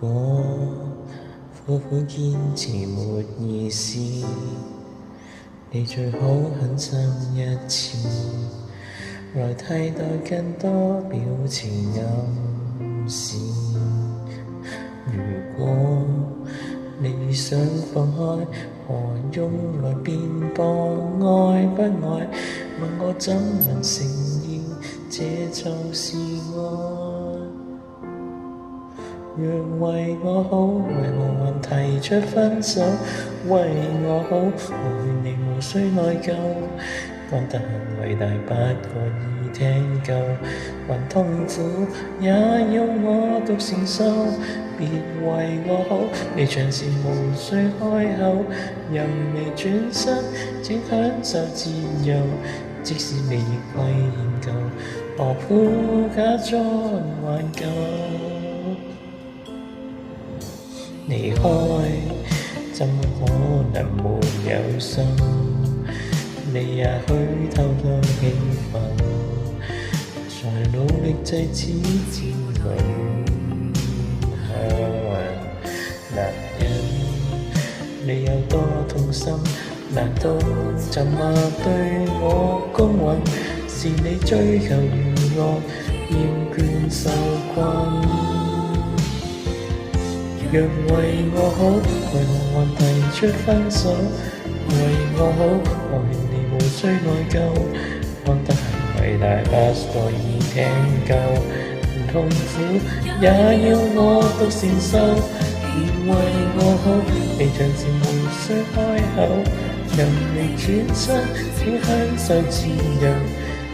果苦苦堅持沒意思，你最好狠心一次，來替代更多表情暗示。如果你想放開，何用來辯駁愛不愛？問我怎能承認這就是愛？若為我好，為何還提出分手？為我好，我勸你無需內疚。講得很偉大，不過已聽夠。還痛苦，也要我獨承受。別為我好，你像是無需開口，任你轉身，請享受自由。即使你亦為研究，何苦假裝挽救？離開怎可能沒有心？你也許偷偷興奮，在努力制止漸遠男人，你有多痛心？難道怎麼對我公允？是你追求娛樂，厭倦受困。若為我好，為何還提出分手？為我好，我勸你無需內疚。講得很偉大，不過已聽夠。痛苦也要我獨承受。別為我好，你像是無需開口，任你轉身，請享受自由。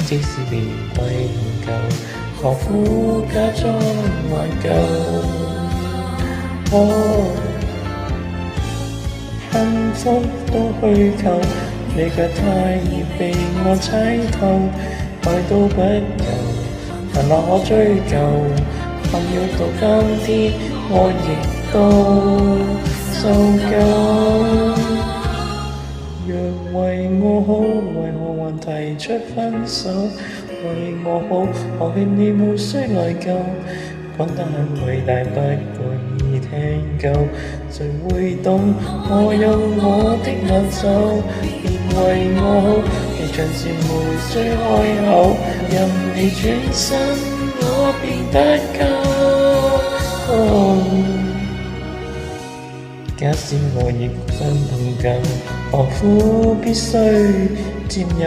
即使你為研究，何苦假裝挽救？幸福都虛構，你卻太易被我猜透。愛都不夠，煩惱可追究，困擾到今天，我亦都受夠。若為我好，為何還提出分手？為我好，我勸你無需內疚。講得很偉大，不過已聽夠。誰會懂我有我的難受？別為我好，你像是無需開口，任你轉身，我便不夠。假使我亦想同舊，何苦必須佔有？